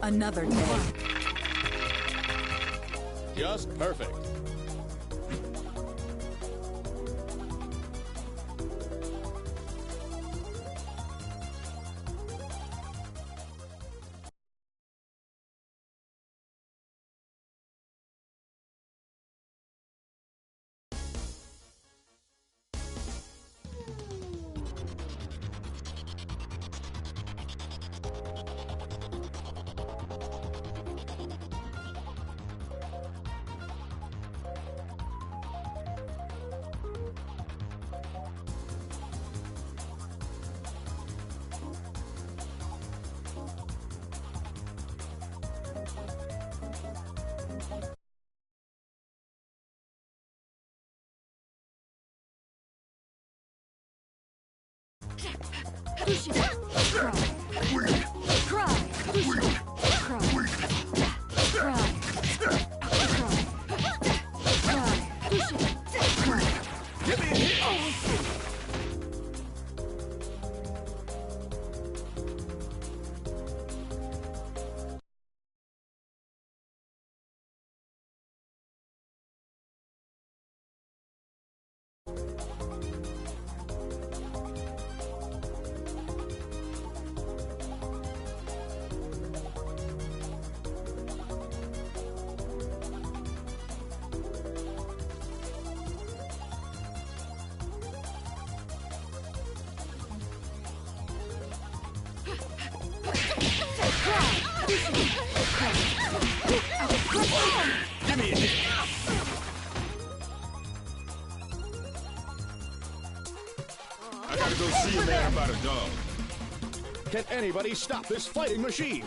Another day. Just perfect. Give me a hit. I gotta go see a man about a dog. Can anybody stop this fighting machine?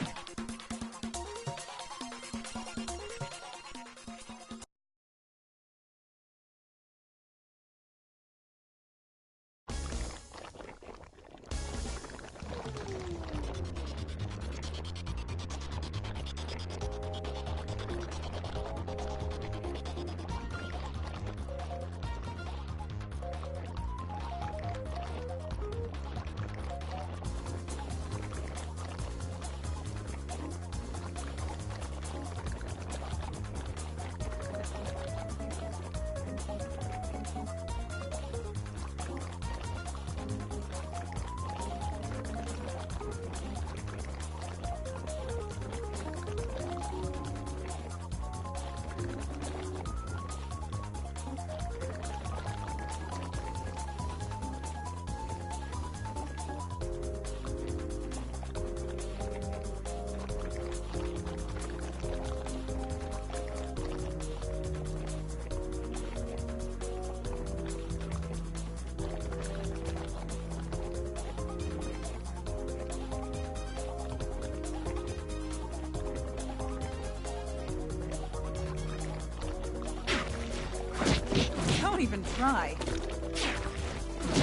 Don't even try.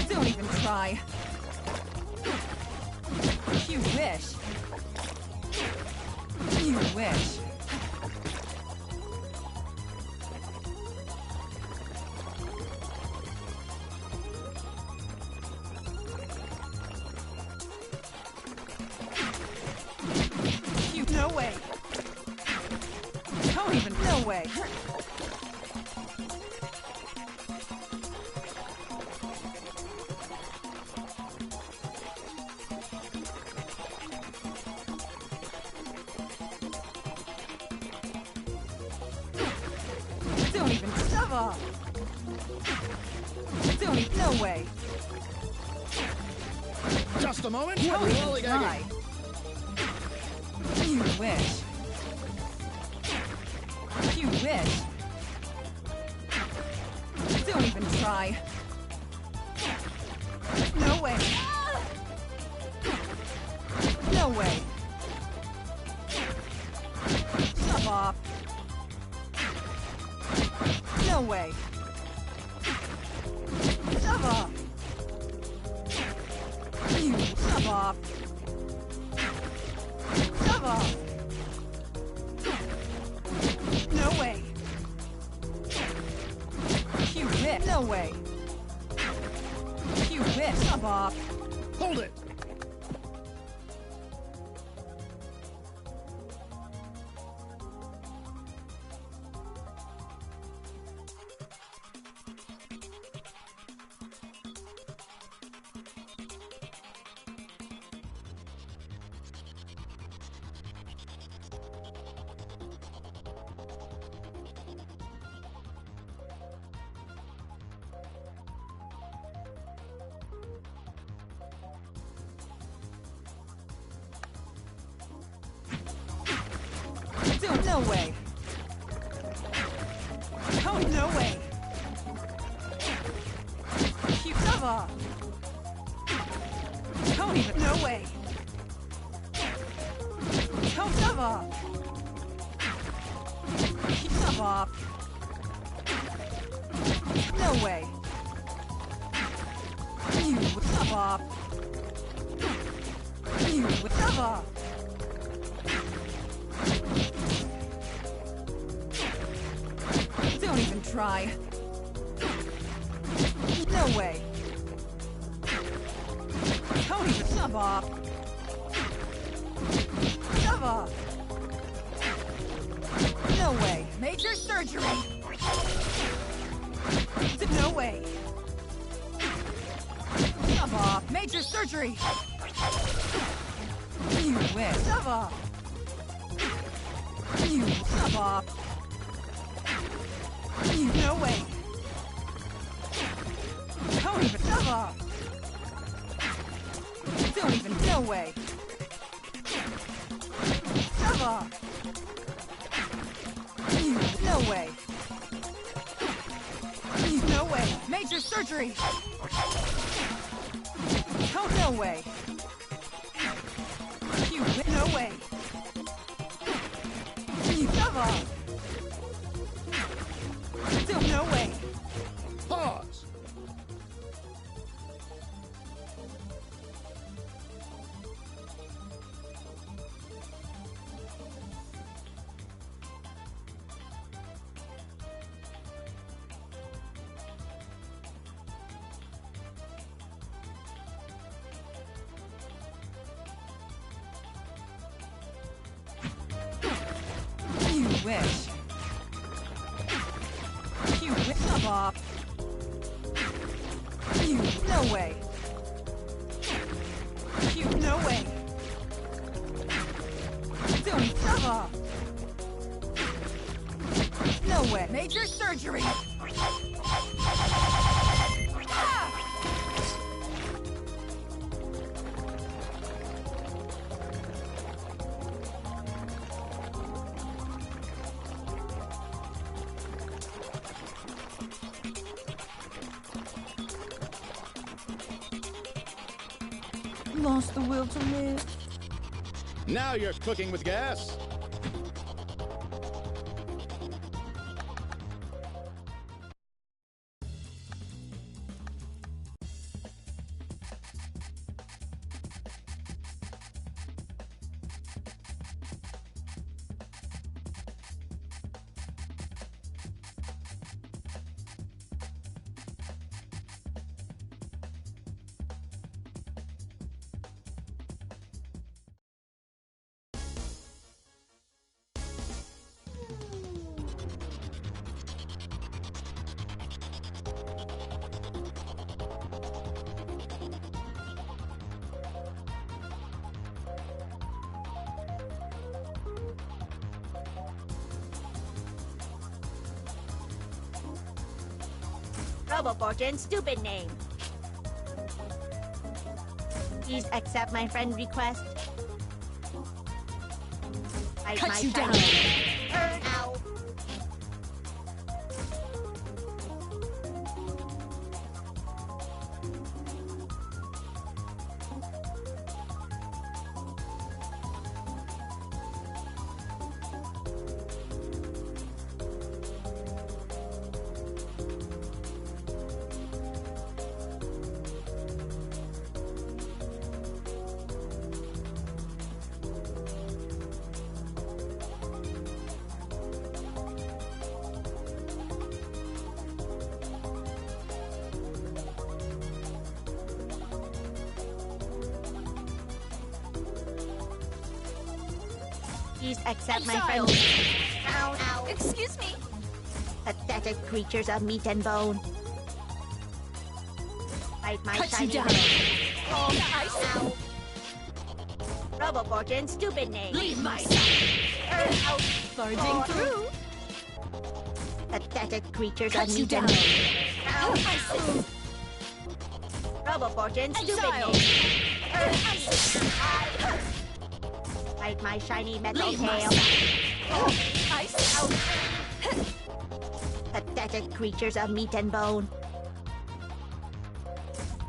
Don't even try. You wish. You wish. No way. Don't even. No way. Don't even shove off. Don't even. No way. Just a moment. Don't even Lollygagging. try. You wish. You wish. Don't even try. No way. No No way. Stop off. No way. Stop off. You stop off. Stop off. No way. You whip. No way. You whip. Stop off. Hold it! No way. Oh, no way. You cover. Don't even. No way. Don't cover. You cover. No way. You cover. You cover. Don't even try. No way. Don't even sub off. Sub off. No way. Major surgery. No way. Sub off. Major surgery. You win. Sub off. You sub off. No way. Don't even cover. Don't even. No way. Cover. No way. No way. Major surgery. Oh, no way. No way. Cover. No way. Pause! You wish. You whip them off. You, no way. You, no way. Don't cover. No way. Major surgery. Lost the will to live. Now you're cooking with gas. Robofortune's stupid name. Please accept my friend request. Cut you down. Ow. Please accept my Exiled. friendly... Ow, ow. Excuse me. Pathetic creatures of meat and bone. Bite my Cut shiny you down. red- All ice. Ow. Robo-Fortune, stupid name. Leave my side. Ow. Barging through. Pathetic creatures Cut of you meat down. and bone. Ice. Robo-Fortune, stupid Exiled. name. Ice. Bite my shiny metal Leave my tail. side. Ice. Pathetic creatures of meat and bone.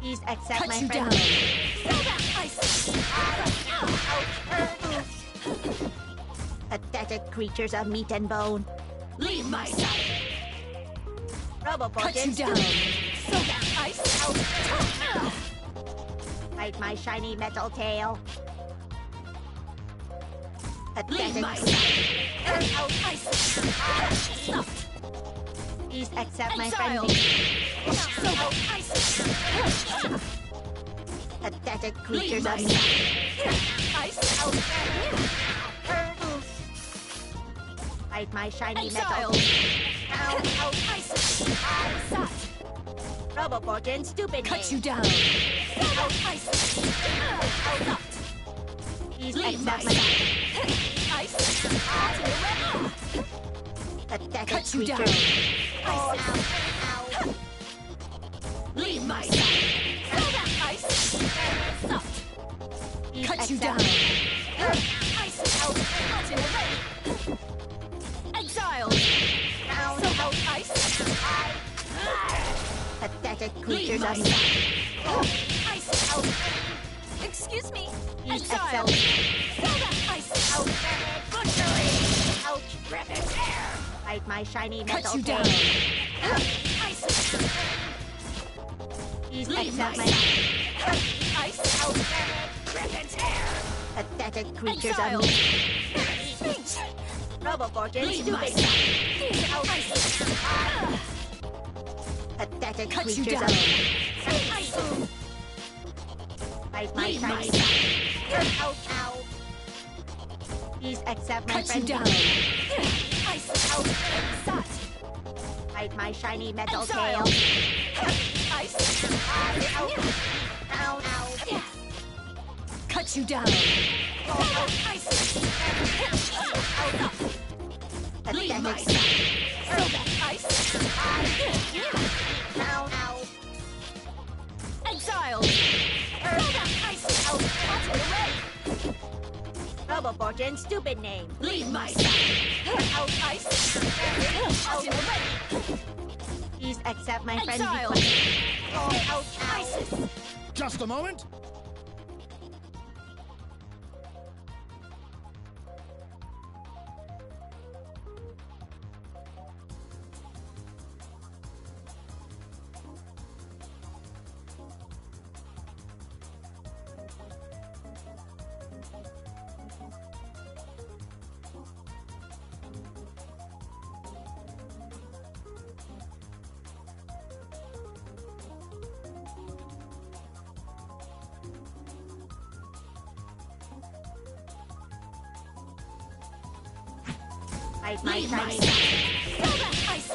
Please accept Cut my you friend. down. Ice. Pathetic creatures of meat and bone. Leave my side. Cut Robo-Fortune, you down. stupid. Ice. Bite my shiny metal tail. Leave Pathetic my creatures. side. Ice. Stuffed. Please accept my Exiled. friend. Ice. Pathetic Leave creatures my of meat. side. Ice. Bite my shiny Exiled. metal. Ice. Sat. Robo-Fortune, stupid Cut name. you down. Ice. Stuffed. Please Leave my accept my side. Ice. pathetic Cut you down. creatures. Ice. Leave my side. Ice. Stuffed. Please Cut you accept down. my- Ice. Exiled. Ice. Pathetic Leave creatures my of meat. side. Ice. Excuse me. Please Exiled. accept. Ice. Butchery. Ouch. Rip its hair. Bite my shiny Cut metal you tail. down. Ice. Please Leave my accept my side. Ice. Rip its hair. pathetic creatures Exiled. of meat. Finch. Robo-Fortune, Leave my stupid. side. Ice. Pathetic Cut you creatures down. of meat. Ice. Bite my Leave my shiny. side. Ouch. Ow. Please accept my Cut you friend. down. Ice. Sat. Bite my shiny metal Exiled. tail. Ice. Ow. Ow. Cut you down. Ice. Leave my Pathetic. side. Ice. Ow. Ow. Exiled. Ice. Robo-Fortune, stupid name. Leave my side. Ice. Please accept my friend Exiled. request. Ice. Just a moment. Bite my Leave my shiny. Ice.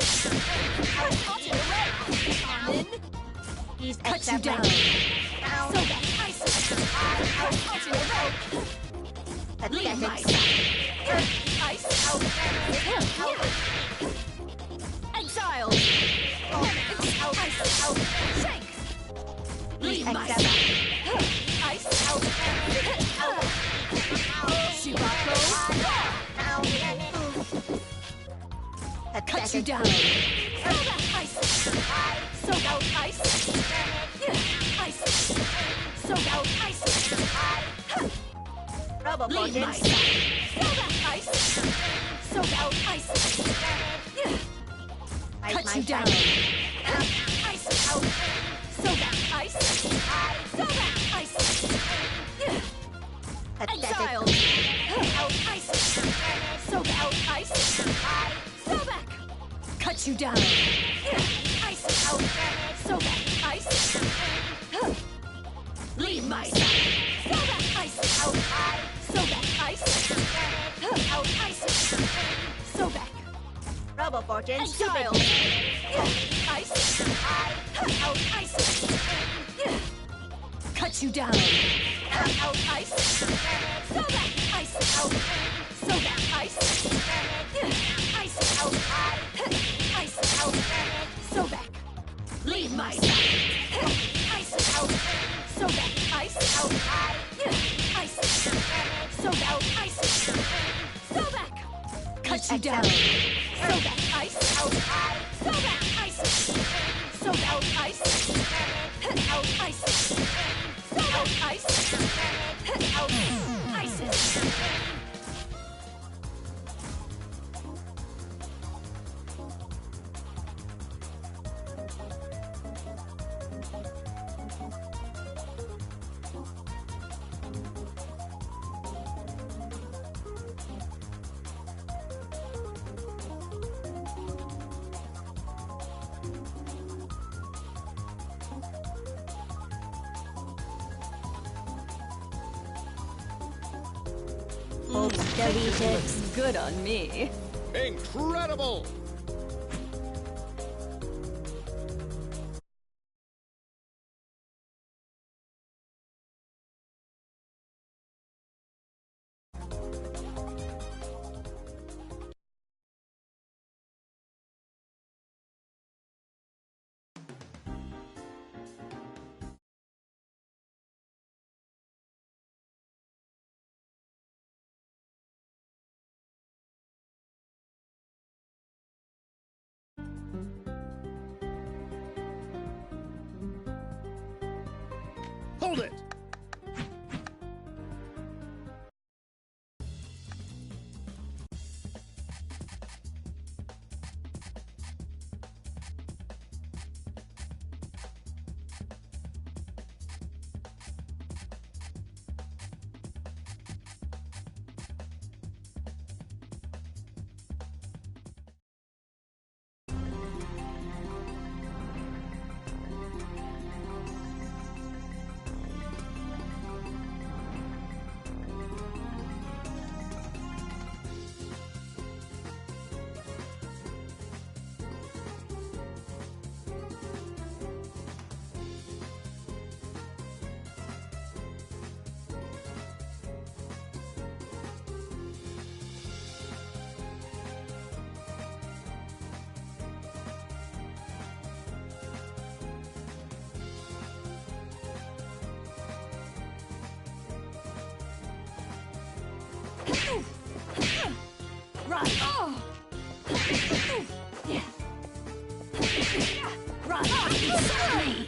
Please Cut you accept down. my. Ice. Leave my Pathetic. Ice. Exiled. Shake. Leave my Accept. Ice. Shibako. Cut you Pathetic. down. Ice. Soak out ice. Ice. Soak out ice. Leave Robo-Fortune. my ice. Soak out ice. Bite Cut my you down. shiny. Ice. Soak out ice. Soak out ice. Pathetic. Exiled. Ice. Soak out ice. Throw back. Cut you down. Ice. Soak out ice. Leave my side. Ice. Soak out ice. double fortune, And stupid. jirls. Ice. Out. Ice. Cut you down. Out. Ice. So back. Ice. Out. So back. Ice. Ice. Out. Ice. Out. So back. Leave my side. Ice. Out. So back. Ice. Out. Ice. So out. Ice. So back. Cut you down. So back. Ice. Out. So back. Ice. So out. Ice. Out. Ice. So out. Ice. Out. Ice. Oops, deleted. Looks good on me. Incredible! Hold it! Run! Oh! Yeah. Run! Sorry!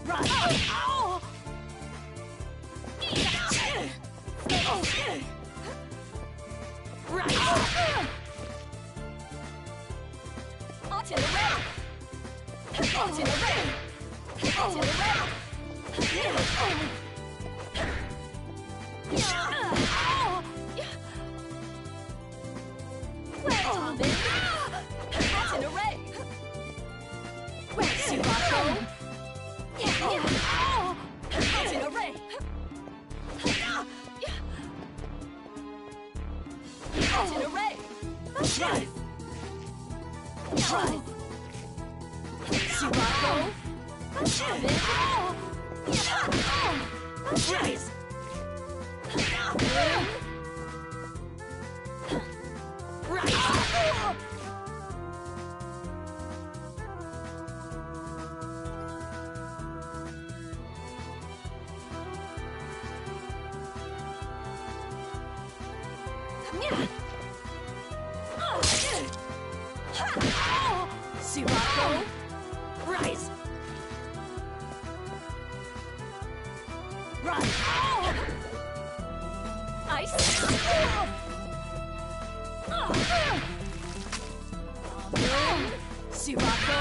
Run! Oh! Right! Onto the rail! Onto the rail! Onto the rail! Well, Robin! Onto the rail! Well, Sirocco! Onto the rail! Onto the rail! Drive! Drive! Sirocco! Robin! Rise! Rise! Sirocco! Rise! Run! Ice! Sirocco!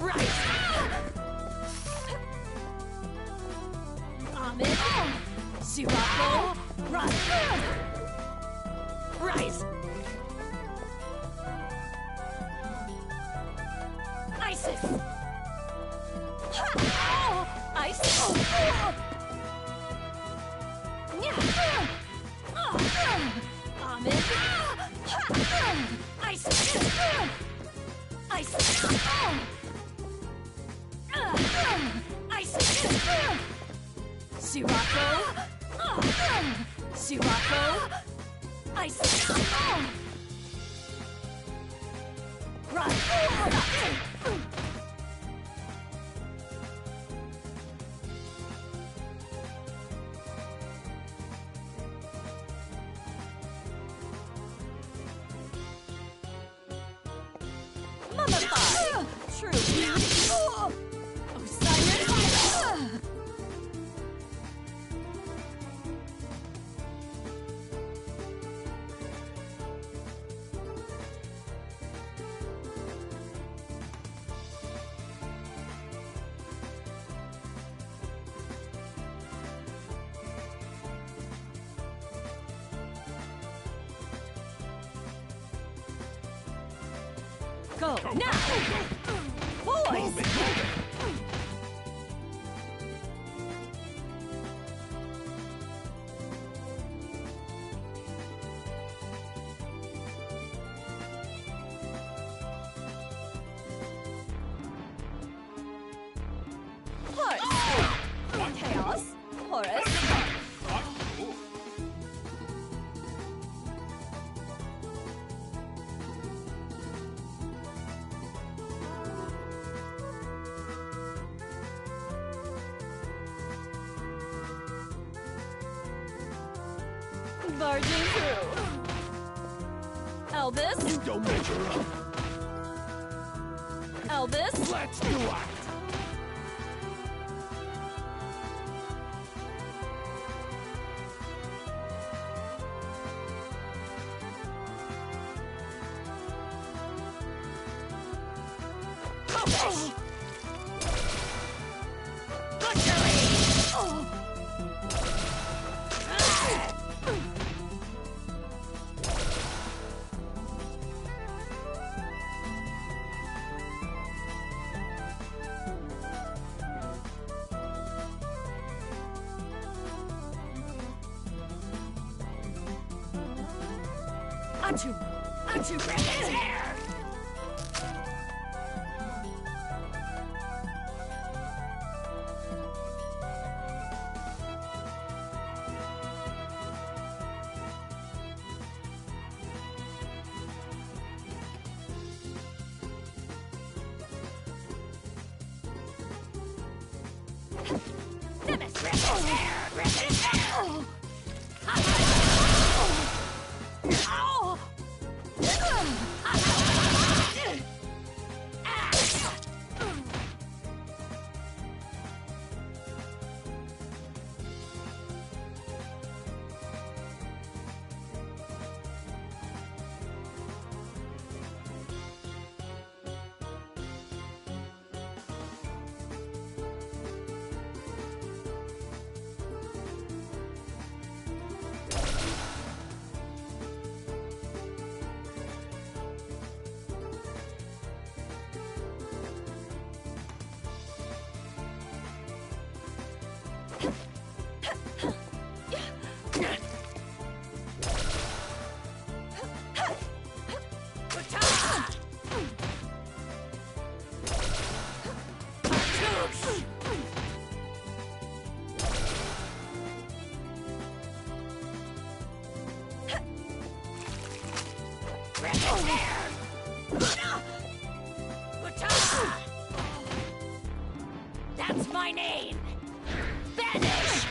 Rise! Ahmed! Sirocco! Run! Rise! Isis! Ha! Oh! Ice! Oh! Amen! Ice! Ice! Ice! Sirocco! Sirocco! Ice! Run! Mummify! True beauty! Osiris! Go now! Boys! Horse! Chaos! Horus! Barging through. Elvis? You don't measure up. Elvis? Let's do it. Achoo! Achoo! Grab his hair! Nimbus! Grab his hair! Grab his hair! That's my name! Vanish!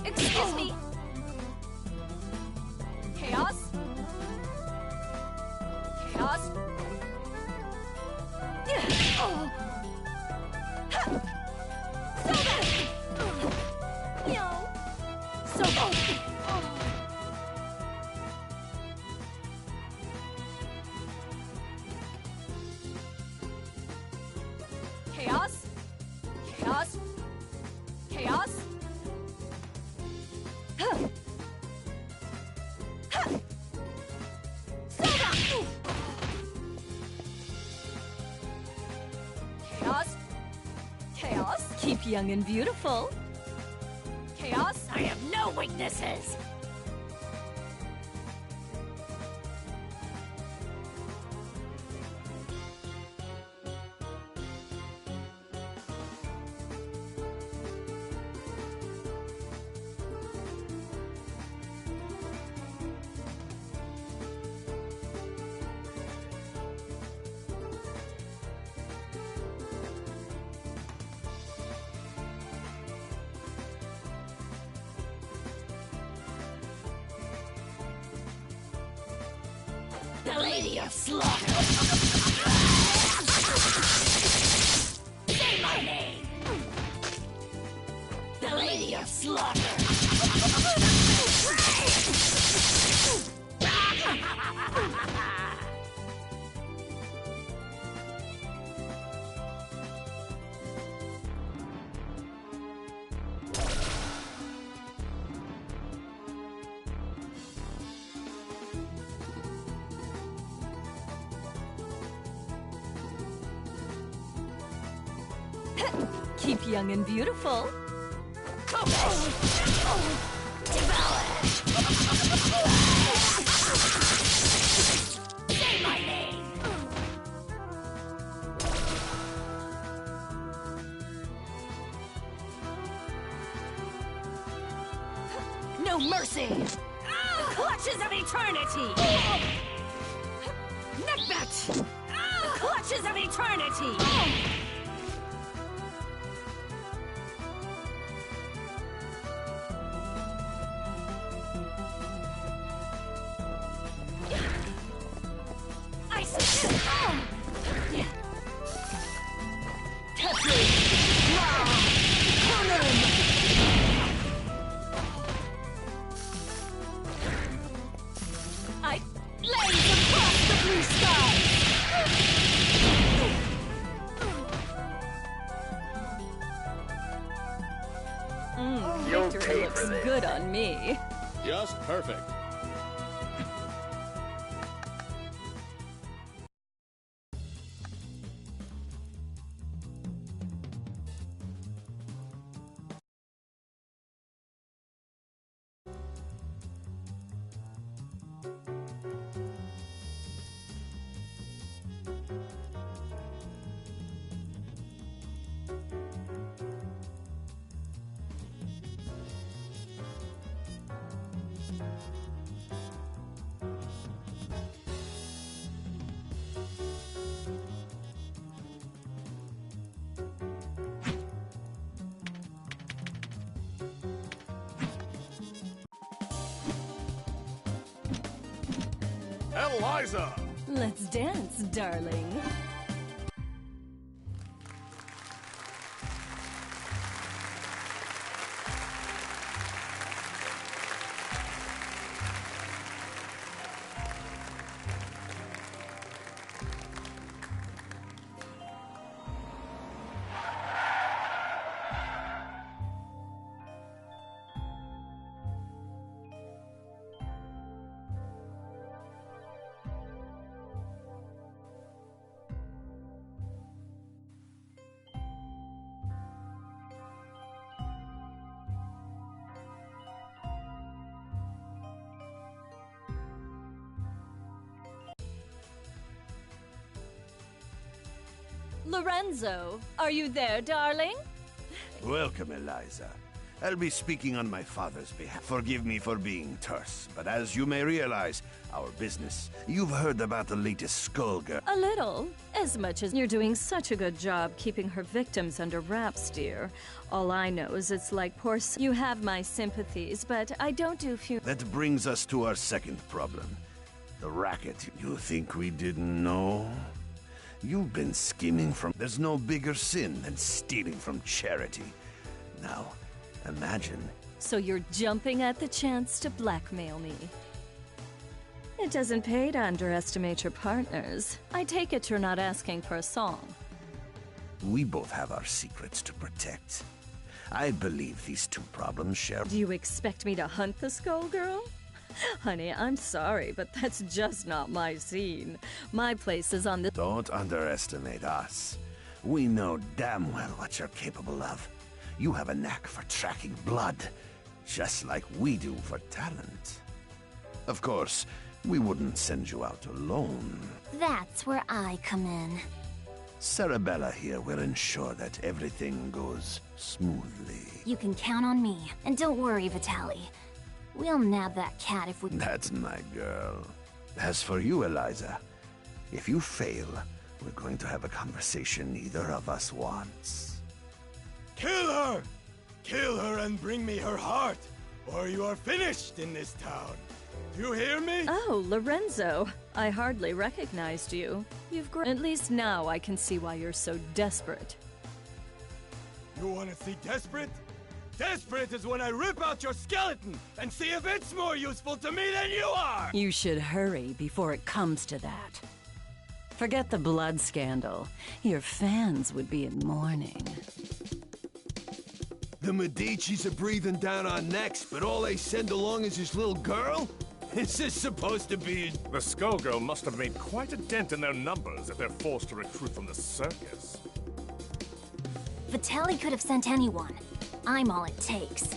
Excuse me. Chaos. Chaos. Oh. Soda. No. Soda. Chaos. Chaos. Chaos. Chaos. Chaos. Keep young and beautiful. Chaos. I have no weaknesses. The Lady of Slaughter. Say my name. The Lady of Slaughter. Keep young and beautiful. Say my name. No mercy. The clutches of eternity. Neckbat. The clutches of eternity. I blaze across the blue sky. You'll Victory pay looks for this. good on me. Just perfect. Eliza! Let's dance, darling. Lorenzo, are you there, darling? Welcome, Eliza. I'll be speaking on my father's behalf. Forgive me for being terse, but as you may realize, our business, you've heard about the latest skull girl. A little. As much as you're doing such a good job keeping her victims under wraps, dear. All I know is it's like poor you have my sympathies, but I don't do That brings us to our second problem. The racket. You think we didn't know? You've been scheming from... There's no bigger sin than stealing from charity. Now, imagine... So you're jumping at the chance to blackmail me. It doesn't pay to underestimate your partners. I take it you're not asking for a song. We both have our secrets to protect. I believe these two problems share... Do you expect me to hunt the Skullgirl? Honey, I'm sorry, but that's just not my scene. My place is on the... Don't underestimate us. We know damn well what you're capable of. You have a knack for tracking blood, just like we do for talent. Of course, we wouldn't send you out alone. That's where I come in. Cerebella here will ensure that everything goes smoothly. You can count on me. And don't worry, Vitaly. We'll nab that cat if we... That's my girl. As for you, Eliza, if you fail, we're going to have a conversation neither of us wants. Kill her! Kill her and bring me her heart, or you are finished in this town. Do you hear me? Oh, Lorenzo. I hardly recognized you. You've grown... At least now I can see why you're so desperate. You want to see desperate? Desperate is when I rip out your skeleton and see if it's more useful to me than you are! You should hurry before it comes to that. Forget the blood scandal. Your fans would be in mourning. The Medicis are breathing down our necks, but all they send along is this little girl? Is this supposed to be... The Skullgirl must have made quite a dent in their numbers if they're forced to recruit from the circus. Vitaly could have sent anyone. I'm all it takes.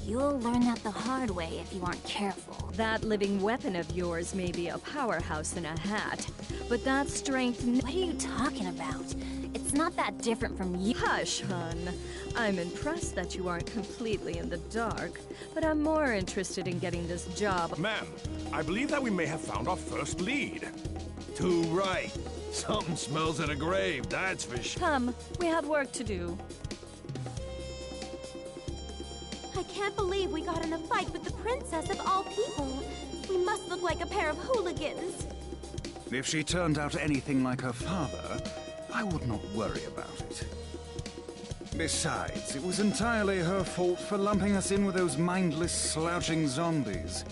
You'll learn that the hard way if you aren't careful. That living weapon of yours may be a powerhouse in a hat, but that strength... What are you talking about? It's not that different from you. Hush, hun. I'm impressed that you aren't completely in the dark, but I'm more interested in getting this job. Ma'am, I believe that we may have found our first lead. Too right. Something smells of a grave, that's for sure. Come, we have work to do. I can't believe we got in a fight with the princess of all people. We must look like a pair of hooligans. If she turned out anything like her father, I would not worry about it. Besides, it was entirely her fault for lumping us in with those mindless, slouching zombies.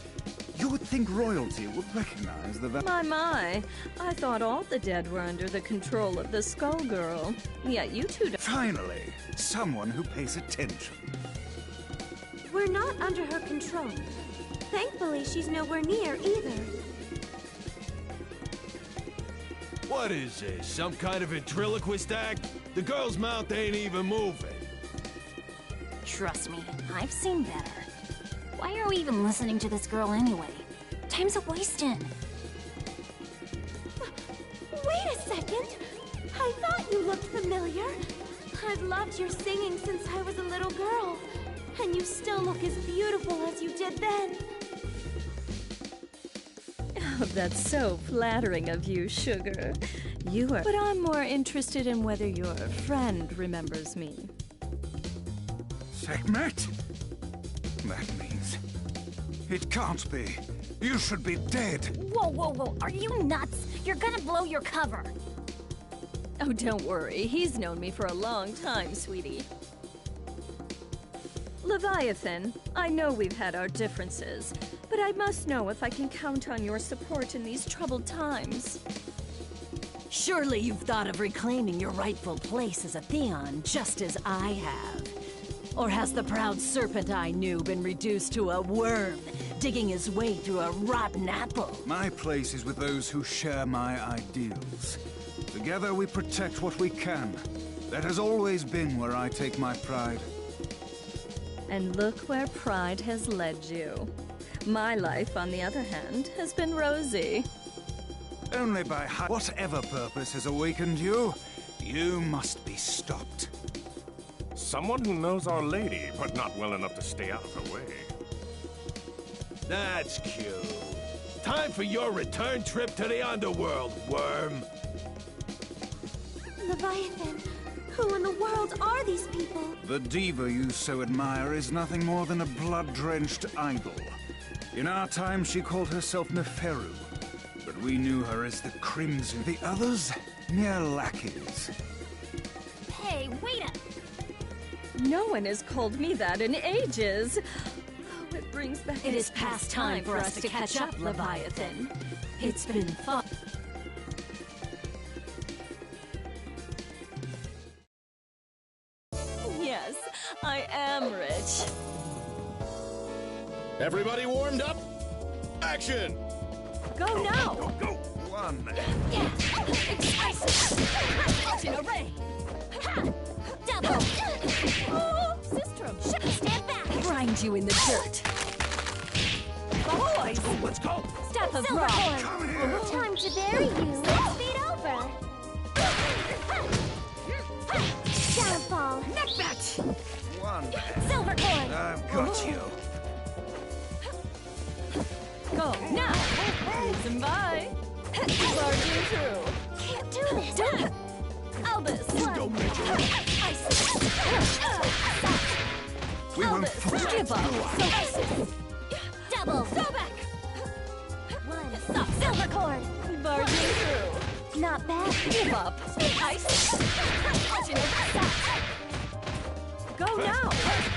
You would think royalty would recognize the... My, I thought all the dead were under the control of the Skullgirl. Yet you two don't... Finally, someone who pays attention. We're not under her control. Thankfully, she's nowhere near either. What is this, some kind of ventriloquist act? The girl's mouth ain't even moving. Trust me, I've seen better. Why are we even listening to this girl anyway? Time's a-wasting. Wait a second! I thought you looked familiar. I've loved your singing since I was a little girl. And you still look as beautiful as you did then. Oh, that's so flattering of you, Sugar. You are... But I'm more interested in whether your friend remembers me. Sekhmet? That means... It can't be. You should be dead. Whoa. Are you nuts? You're gonna blow your cover. Oh, don't worry. He's known me for a long time, sweetie. Leviathan, I know we've had our differences, but I must know if I can count on your support in these troubled times. Surely you've thought of reclaiming your rightful place as a Theon, just as I have. Or has the proud serpent I knew been reduced to a worm, digging his way through a rotten apple? My place is with those who share my ideals. Together we protect what we can. That has always been where I take my pride. And look where pride has led you. My life, on the other hand, has been rosy. Only by whatever purpose has awakened you, you must be stopped. Someone who knows Our Lady, but not well enough to stay out of her way. That's cute. Time for your return trip to the underworld, worm. Leviathan, who in the world are these people? The diva you so admire is nothing more than a blood-drenched idol. In our time, she called herself Neferu, but we knew her as the Crimson. The others, mere lackeys. Hey, wait up! No one has called me that in ages. Oh, it brings back. It is past time for us to catch up, Leviathan. It's been fun. Yes, I am rich. Everybody warmed up? Action! Go now! Go! One. In a ray. Double! Oh, Sistrum! Stand back! Grind you in the dirt. Boys! Let's go! Step of Silver rock! Horn! Time to bury you! 6 feet over! Downfall! Neckbat! One. Silver Horn! I've got you. Go now! Cruising by! Barging through! Can't do this! Albus! Don't mention it. We won't Albus! fall. Give up! Double! Go back! One! Silver Cord! Barging through! Not bad! Give up! Ice! Go now!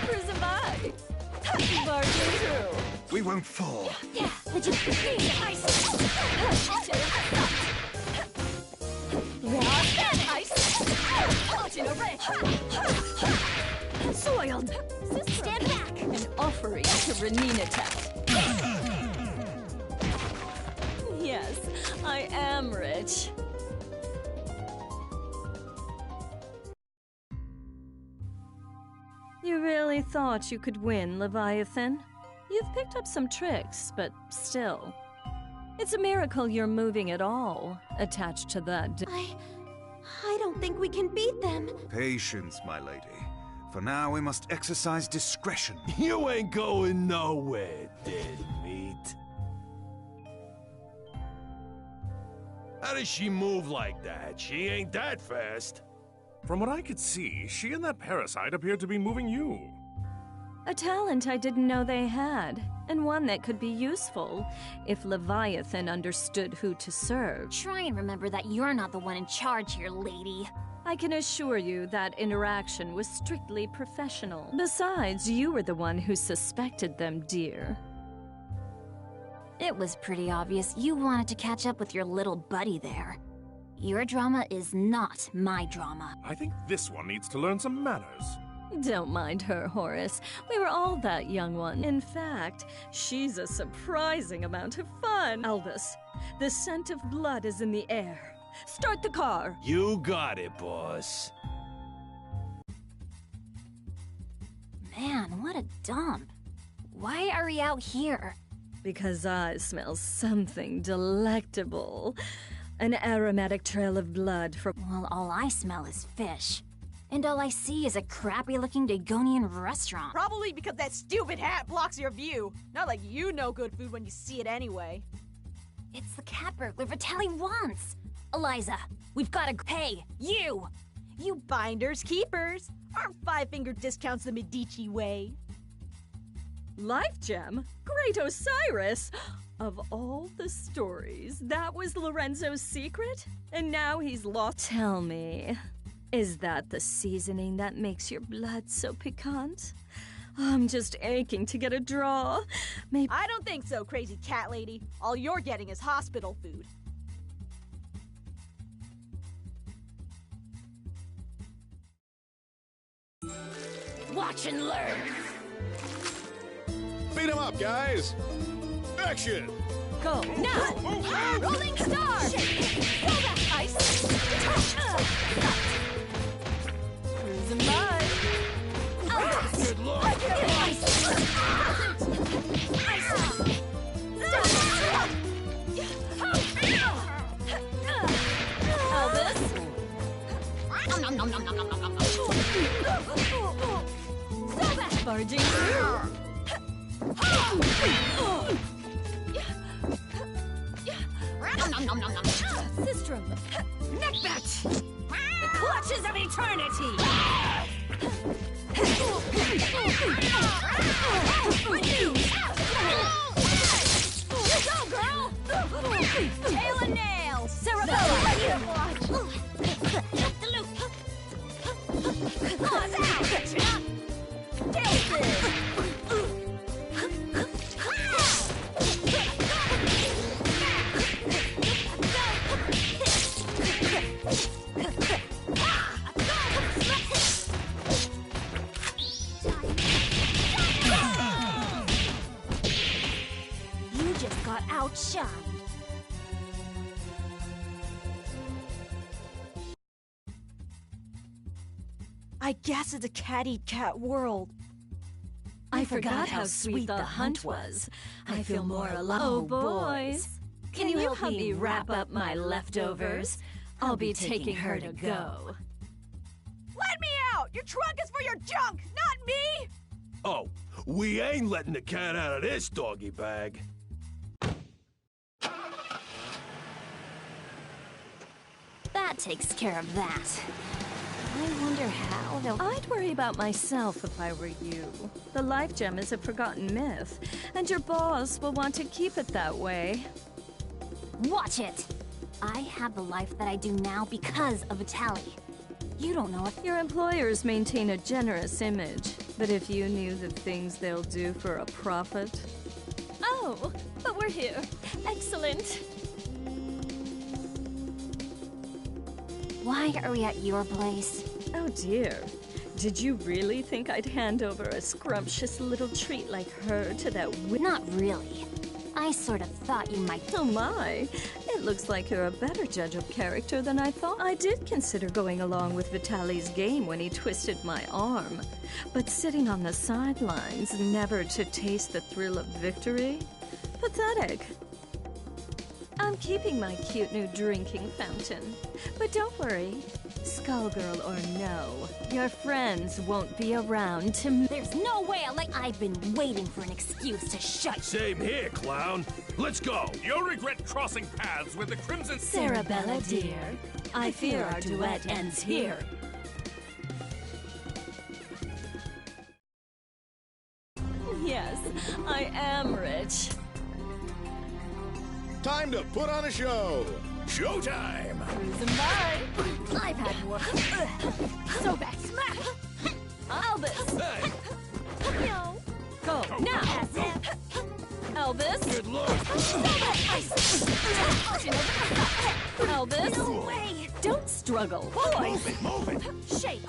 Cruising by! Barging through! We won't fall. Yeah! Would you Ice! Soiled! stand back? An offering to Reninatet. Yes, I am rich. You really thought you could win, Leviathan? You've picked up some tricks, but still. It's a miracle you're moving at all, attached to that. I don't think we can beat them. Patience, my lady. For now, we must exercise discretion. You ain't going nowhere, dead meat. How does she move like that? She ain't that fast. From what I could see, she and that parasite appeared to be moving you. A talent I didn't know they had, and one that could be useful if Leviathan understood who to serve. Try and remember that you're not the one in charge here, lady. I can assure you that interaction was strictly professional. Besides, you were the one who suspected them, dear. It was pretty obvious you wanted to catch up with your little buddy there. Your drama is not my drama. I think this one needs to learn some manners. Don't mind her, Horace. We were all that young one. In fact, she's a surprising amount of fun. Albus, the scent of blood is in the air. Start the car. You got it, boss. Man, what a dump. Why are we out here? Because I smell something delectable. An aromatic trail of blood from... Well, all I smell is fish. And all I see is a crappy-looking Dagonian restaurant. Probably because that stupid hat blocks your view. Not like you know good food when you see it anyway. It's the cat burglar Vitelli wants. Eliza, we've got to pay. You! You binders keepers. Aren't five-finger discounts the Medici way? Life Gem? Great Osiris! Of all the stories, that was Lorenzo's secret? And now he's lost. Tell me, is that the seasoning that makes your blood so piquant? I'm just aching to get a draw. Maybe... I don't think so, crazy cat lady. All you're getting is hospital food. Watch and learn. Beat 'em up, guys! Action! Go now! Rolling star! Go back, ice! Cruising by! Good lord! Elvis! eternity! You go, girl! Tail and nails! Cerebella! Loop the loop! Claws out! Tail spin! You just got outshined. I guess it's a cat-eat-cat world. I forgot how sweet the hunt was. I feel more alive. Oh, boys. Can you help me wrap up my leftovers? I'll be taking her to go. Let me out! Your trunk is for your junk, not me! Oh, we ain't letting the cat out of this doggy bag. That takes care of that. I wonder how they'll... I'd worry about myself if I were you. The life gem is a forgotten myth, and your boss will want to keep it that way. Watch it! I have the life that I do now because of Vitaly. You don't know it. Your employers maintain a generous image, but if you knew the things they'll do for a profit... Oh, but we're here. Excellent. Why are we at your place? Oh dear. Did you really think I'd hand over a scrumptious little treat like her to that Not really. I sort of thought you might... Oh my! It looks like you're a better judge of character than I thought. I did consider going along with Vitaly's game when he twisted my arm. But sitting on the sidelines, never to taste the thrill of victory? Pathetic. I'm keeping my cute new drinking fountain. But don't worry. Skullgirl or no, your friends won't be around to... There's no way I've been waiting for an excuse to shut... Same here, clown. Let's go. You'll regret crossing paths with the Crimson... Cerebella, dear, I fear our duet ends here. Yes, I am rich. Time to put on a show. Showtime! Cruising by. I've had work. So back, smack! Elvis! Hey, No. Go, now! Elvis! good luck. Elvis! No way! Don't struggle. Move it, move it! Shake.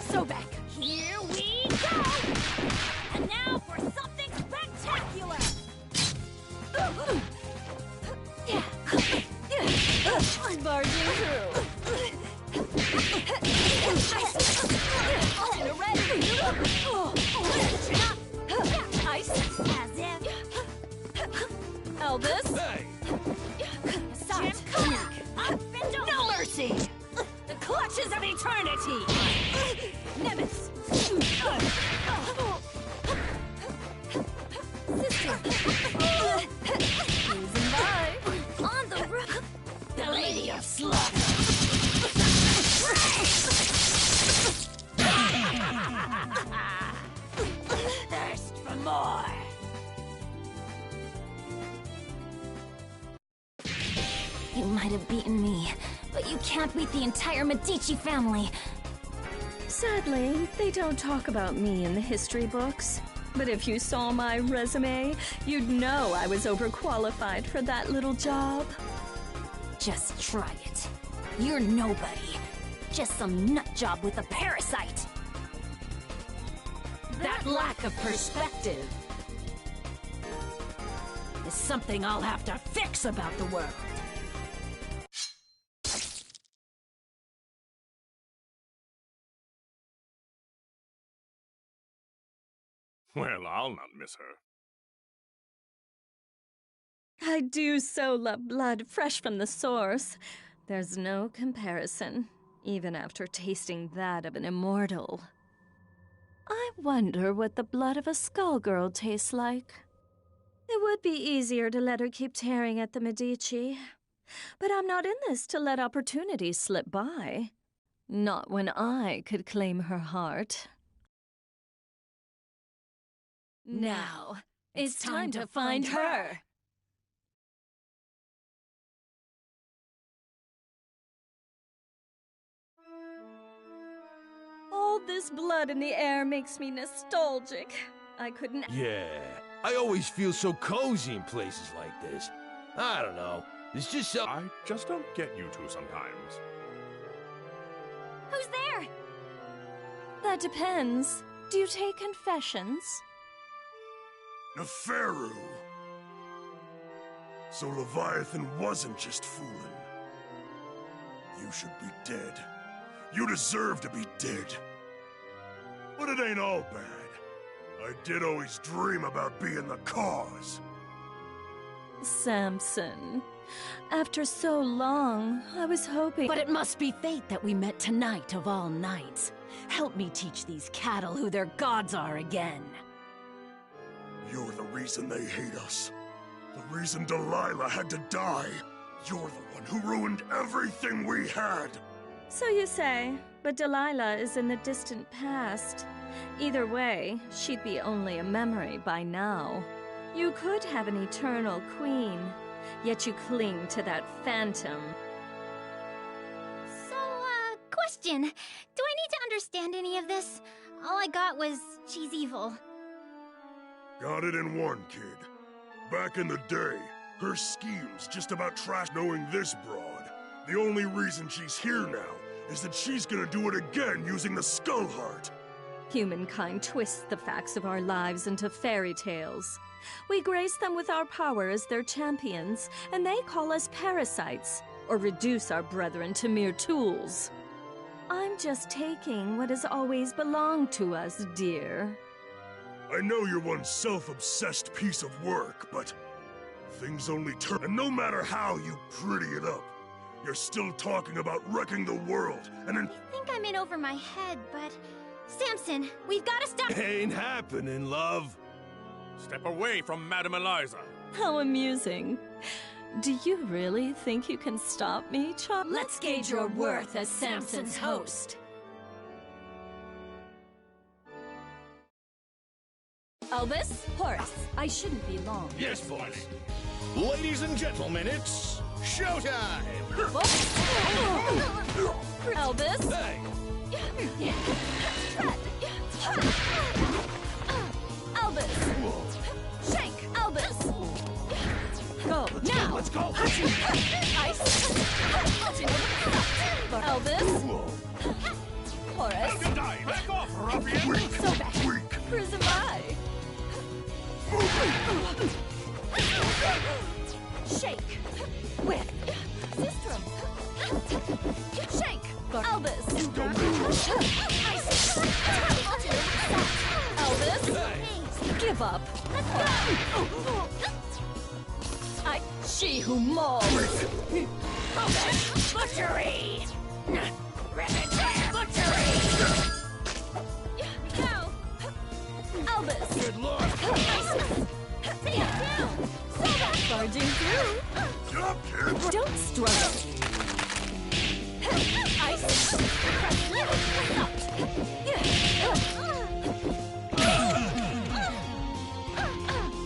So back. Here we go! And now for something spectacular! Barging through. Ice as if... Elvis? Hey, Jim, come on! Bend over! No mercy! The clutches of eternity! Nemesis! Cruising by. On the roof! The Lady of Slaughter! Thirst for more! You might have beaten me, but you can't beat the entire Medici family. Sadly, they don't talk about me in the history books. But if you saw my resume, you'd know I was overqualified for that little job. Just try it. You're nobody. Just some nutjob with a parasite. That lack of perspective is something I'll have to fix about the world. Well, I'll not miss her. I do so love blood fresh from the source. There's no comparison, even after tasting that of an immortal. I wonder what the blood of a skullgirl tastes like. It would be easier to let her keep tearing at the Medici. But I'm not in this to let opportunities slip by. Not when I could claim her heart. Now, it's time to find her! All this blood in the air makes me nostalgic. I couldn't... Yeah, I always feel so cozy in places like this. I don't know. It's just so... I just don't get you two sometimes. Who's there? That depends. Do you take confessions? Neferu! So Leviathan wasn't just fooling. You should be dead. You deserve to be dead. But it ain't all bad. I did always dream about being the cause. Samson, after so long, I was hoping... But it must be fate that we met tonight of all nights. Help me teach these cattle who their gods are again. You're the reason they hate us. The reason Delilah had to die. You're the one who ruined everything we had. So you say, but Delilah is in the distant past. Either way, she'd be only a memory by now. You could have an eternal queen, yet you cling to that phantom. So, question. Do I need to understand any of this? All I got was she's evil. Got it in one, kid. Back in the day, her schemes just about trashed. Knowing this broad. The only reason she's here now is that she's gonna do it again using the Skull Heart. Humankind twists the facts of our lives into fairy tales. We grace them with our power as their champions, and they call us parasites, or reduce our brethren to mere tools. I'm just taking what has always belonged to us, dear. I know you're one self-obsessed piece of work, but things only turn. And no matter how you pretty it up, you're still talking about wrecking the world, and then... I think I'm in over my head, but... Samson, we've got to stop... Ain't happening, love. Step away from Madame Eliza. How amusing. Do you really think you can stop me, Chop? Let's gauge your worth as Samson's host. Elvis, Horace, I shouldn't be long. Yes, boys. Ladies and gentlemen, it's showtime! Elvis? Hey! Elvis! Shake! Elvis! Go, now! Let's go! Ice! Elvis! Horace! Back off, ruffian! So back! Cruising by! Shake! Whip! Sistrum! Shake! Elvis! Ice! Elvis! Give up! She who mauls! Butchery! Butchery! Go! Elvis! Good lord! Take it down! Barging through! Jump, kid! Don't struggle! Ice!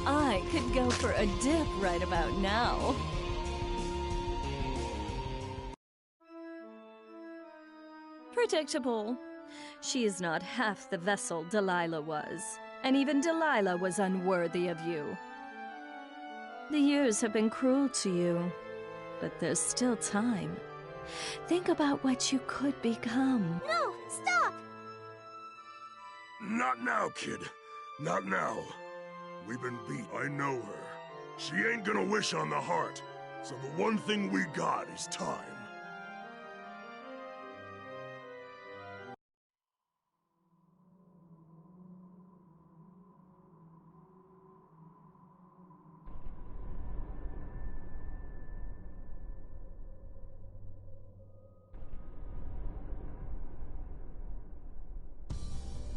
I could go for a dip right about now. Predictable. She is not half the vessel Delilah was, and even Delilah was unworthy of you. The years have been cruel to you, but there's still time. Think about what you could become. No, stop! Not now, kid. Not now. We've been beat. I know her. She ain't gonna wish on the heart. So the one thing we got is time.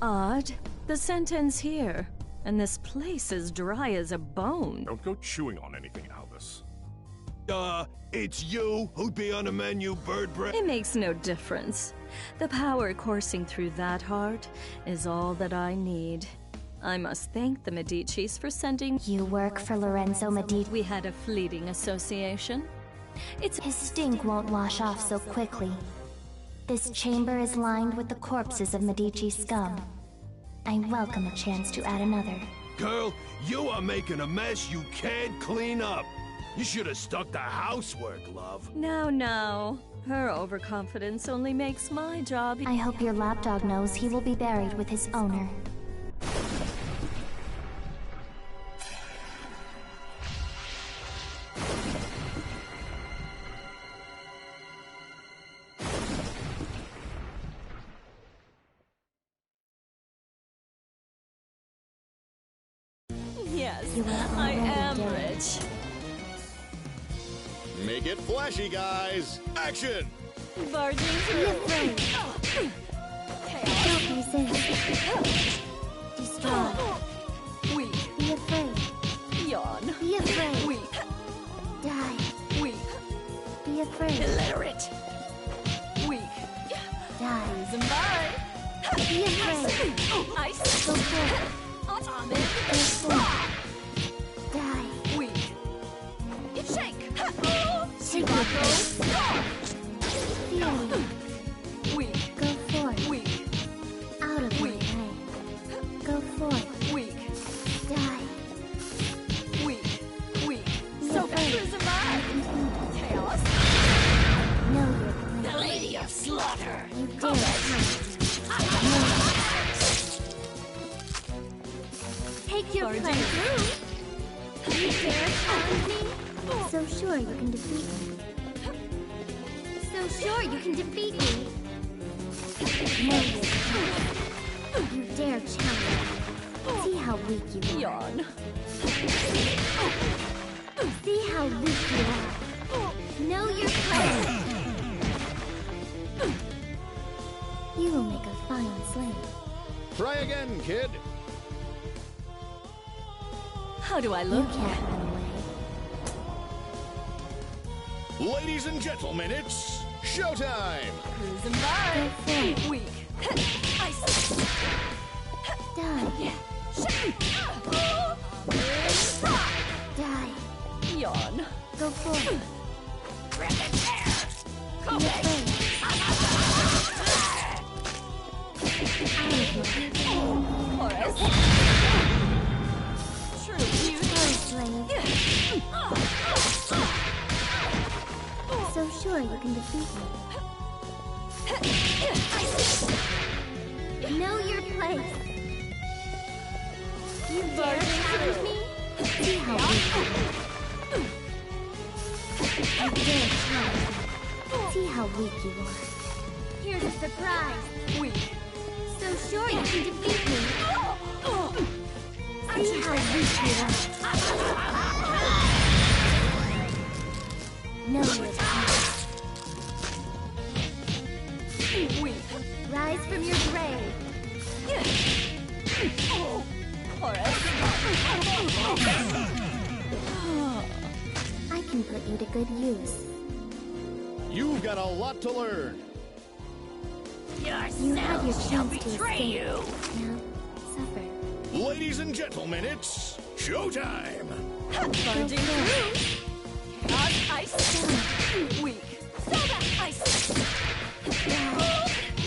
Odd. The scent ends here, and this place is dry as a bone. Don't go chewing on anything, Albus. It's you who'd be on the menu, bird brain. It makes no difference. The power coursing through that heart is all that I need. I must thank the Medicis for sending... You work for Lorenzo Medici. We had a fleeting association. His stink won't wash off so quickly. This chamber is lined with the corpses of Medici scum. I welcome a chance to add another. Girl, you are making a mess you can't clean up. You should have stuck to housework, love. No. Her overconfidence only makes my job... I hope your lapdog knows he will be buried with his owner. Yes, I am rich. Make it flashy, guys. Action! Barging through. Don't resist. Destroy. Weak. Be afraid. Yawn. Be afraid. Weak. Die. Weak. Be afraid. Illiterate. Weak. Die. Losing by. Be afraid. Ice. Go forth. Atomic. Go forth. Die. Weak. Shake. Take your place. Feel it. Weak. Go forth. Weak. Out of my Weak. way. Go forth. Weak. Die. Weak. Weak. Be So afraid. losing by. Chaos. Know your place. The Lady of Slaughter. You dare take your Barging place. through. You dare challenge me? So sure you can defeat me. So sure you can defeat me. Know your place. You dare challenge me. See how weak you are. Yawn. See how weak you are. Know your place. You will make a fine slave. Try again, kid. How do I You look? can't run away. Ladies and gentlemen, it's showtime! Cruising by. Go forth. Weak. Ice. Die. Die. Yawn. Go forth. Be afraid. Chorus. True beauty. Go, slave. So sure you can defeat me. Know your place. You dare challenge me? See how weak you are. You dare challenge me? See how weak you are. Here's a surprise. Weak. So sure you can defeat me. See how weak you are. Know your place. Weak. Rise from your grave. I can put you to good use. You've got a lot to learn. You had your chance to escape. Now, suffer. Ladies and gentlemen, it's showtime! Barging through. Chaos. Ice. Weak. Soda. Ice.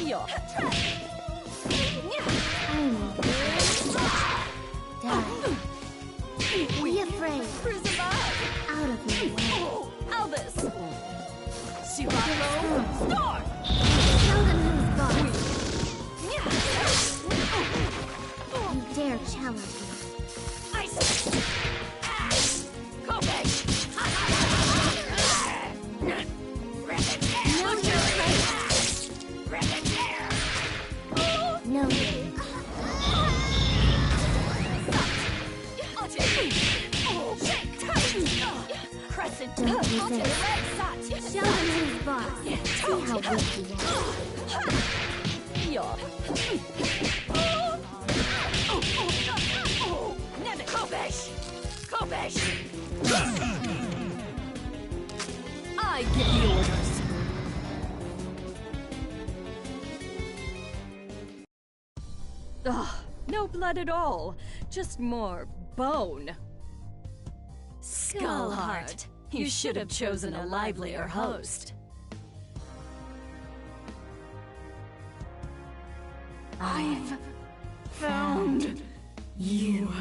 Yawn. Die. Be afraid. Cruising by. Out of my way. Albus. Sirocco. Storm. Tell them who's boss. You dare challenge me. Ice. Kobe. Know your place. Know your Crescent. Don't resist. Show them who's boss. See how weak you are. Yawn. Kobesh. Kobesh. I give the orders. blood at all, just more bone. Skullheart, you should have chosen a livelier host. I've found you.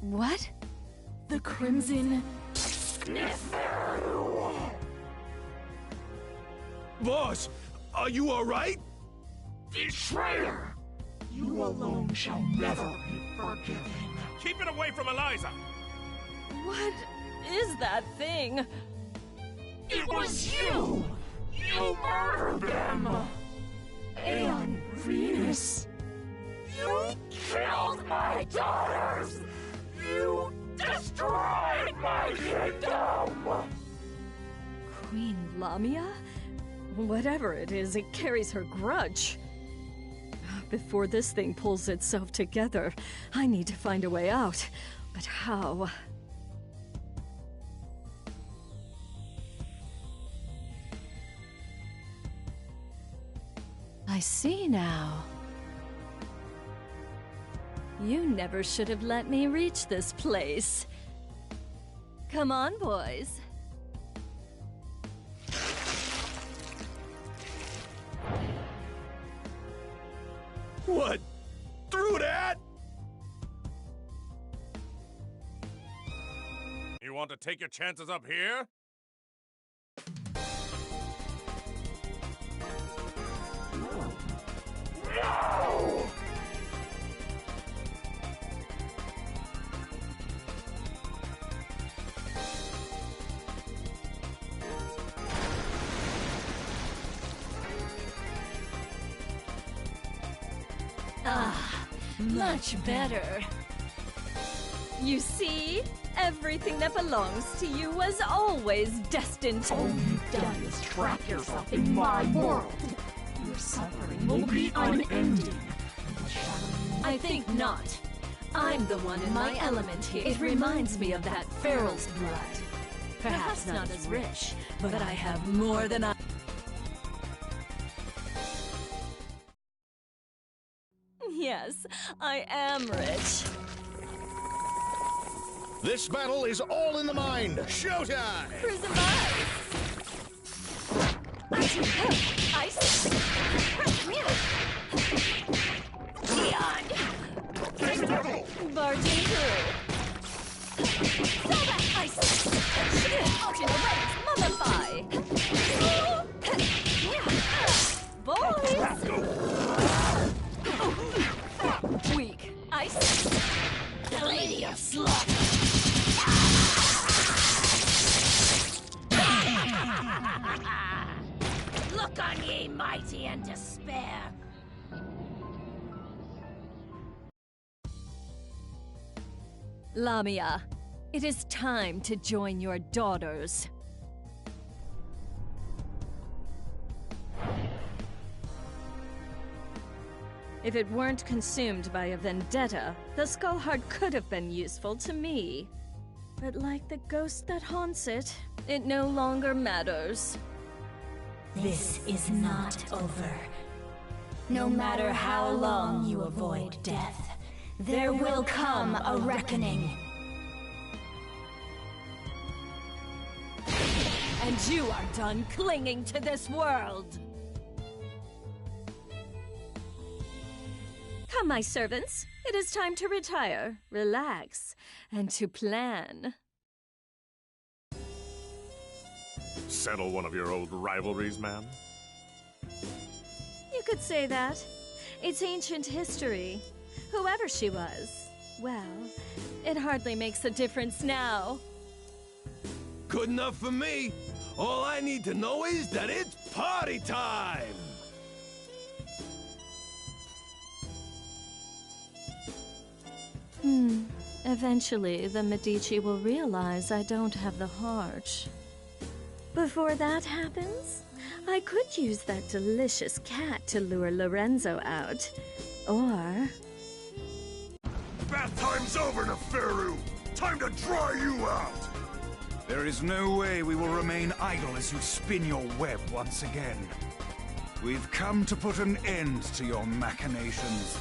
What? The Crimson Boss, are you alright? Betrayer! You alone shall never be forgiven. Keep it away from Eliza! What is that thing? It was you! You murdered them! And Venus! You killed my daughters! You destroyed my kingdom! Queen Lamia? Whatever it is, it carries her grudge. Before this thing pulls itself together, I need to find a way out. But how? I see now. You never should have let me reach this place. Come on, boys. What? Through that? You want to take your chances up here? No! Ah, much better. You see? Everything that belongs to you was always destined to— All you've done is trap yourself in my world. Your suffering will be unending. I think not. I'm the one in my element here. It reminds me of that feral's blood. Perhaps not as rich, but I have more than I... Yes, I am rich. This battle is all in the mind. Showtime! Prism ice! Ice! Barging through. Throw that ice! Ocean awaits! Mummify! Boys! Weak. Ice! The Lady of Slaughter! Look on ye, mighty, and despair! Lamia, it is time to join your daughters. If it weren't consumed by a vendetta, the Skullheart could have been useful to me. But like the ghost that haunts it, it no longer matters. This is not over. No matter how long you avoid death, there will come a reckoning. And you are done clinging to this world! Come, my servants. It is time to retire, relax, and to plan. Settle one of your old rivalries, ma'am? You could say that. It's ancient history. Whoever she was, well, it hardly makes a difference now. Good enough for me. All I need to know is that it's party time! Eventually, the Medici will realize I don't have the heart. Before that happens, I could use that delicious cat to lure Lorenzo out. Or... Bath time's over, Neferu! Time to dry you out! There is no way we will remain idle as you spin your web once again. We've come to put an end to your machinations.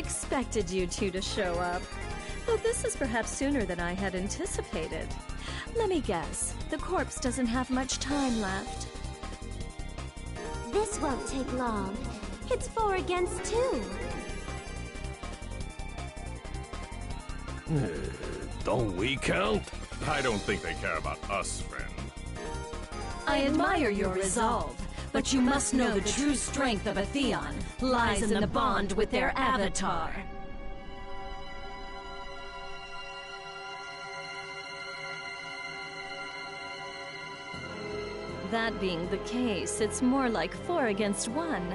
expected you two to show up. Though this is perhaps sooner than I had anticipated. Let me guess, the corpse doesn't have much time left. This won't take long. It's 4 against 2. Don't we count? I don't think they care about us, friend. I admire your resolve, but you must know the true strength of a Theon lies in the bond with their avatar. That being the case, it's more like 4 against 1.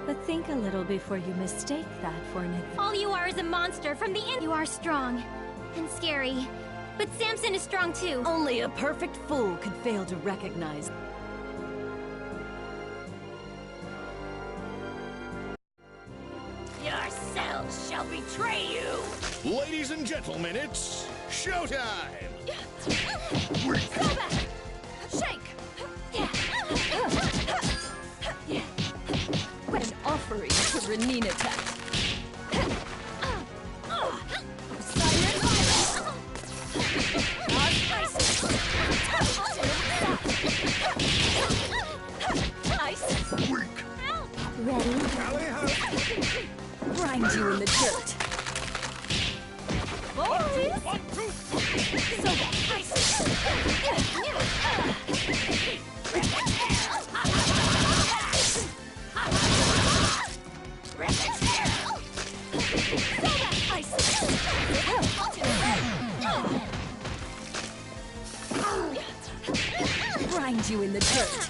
But think a little before you mistake that for an advantage. All you are is a monster from the in. You are strong and scary, but Samson is strong too. Only a perfect fool could fail to recognize. Yourselves shall betray you! Ladies and gentlemen, it's showtime! Go back! Shake! What an offering to Renina Tech. Ready? Grind you in the dirt. One, two. So Grind you in the dirt.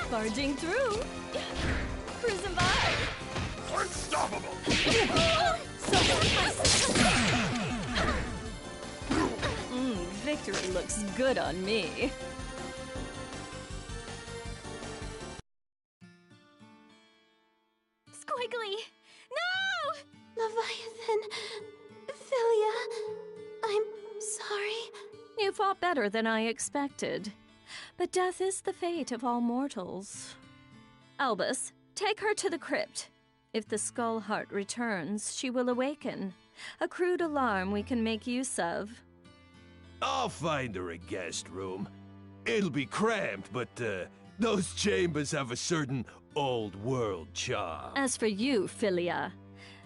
Barging through. Cruising by. Unstoppable! Victory looks good on me. Squiggly! No! Leviathan! Philia! I'm sorry. You fought better than I expected. But death is the fate of all mortals. Albus, take her to the crypt. If the Skull Heart returns, she will awaken. A crude alarm we can make use of. I'll find her a guest room. It'll be cramped, but those chambers have a certain old-world charm. As for you, Philia,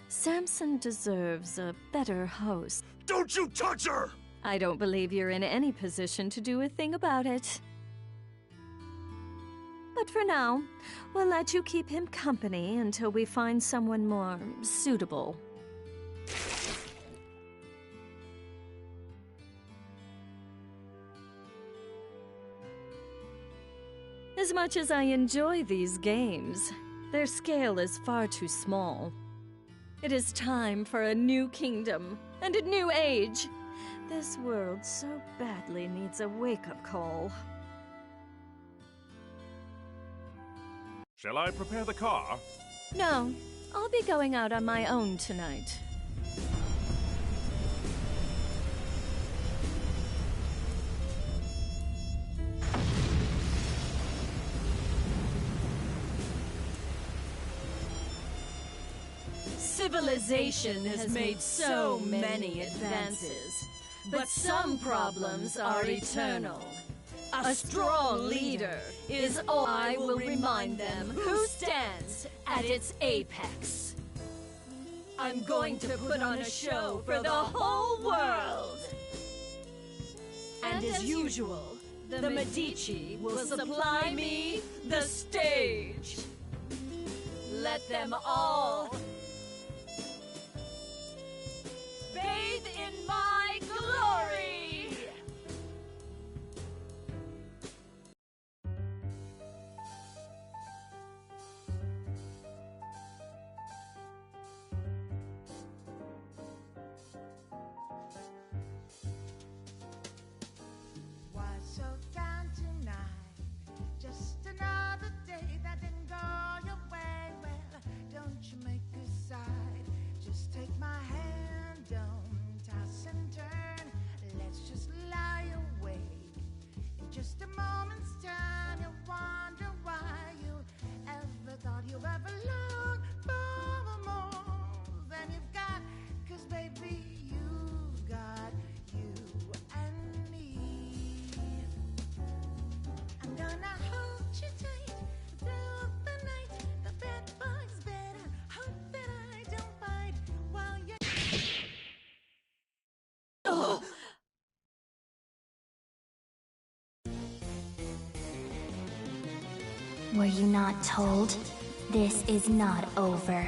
Samson deserves a better host. Don't you touch her! I don't believe you're in any position to do a thing about it. But for now, we'll let you keep him company until we find someone more suitable. As much as I enjoy these games, their scale is far too small. It is time for a new kingdom and a new age. This world so badly needs a wake-up call. Shall I prepare the car? No, I'll be going out on my own tonight. Civilization has made so many advances, but some problems are eternal. A strong leader is all I will remind them who stands at its apex. I'm going to put on a show for the whole world. And as usual, the Medici will supply me the stage. Let them all bathe in my glory! Why so down tonight? Just another day that didn't go your way. Well, don't you make good Were you not told? This is not over.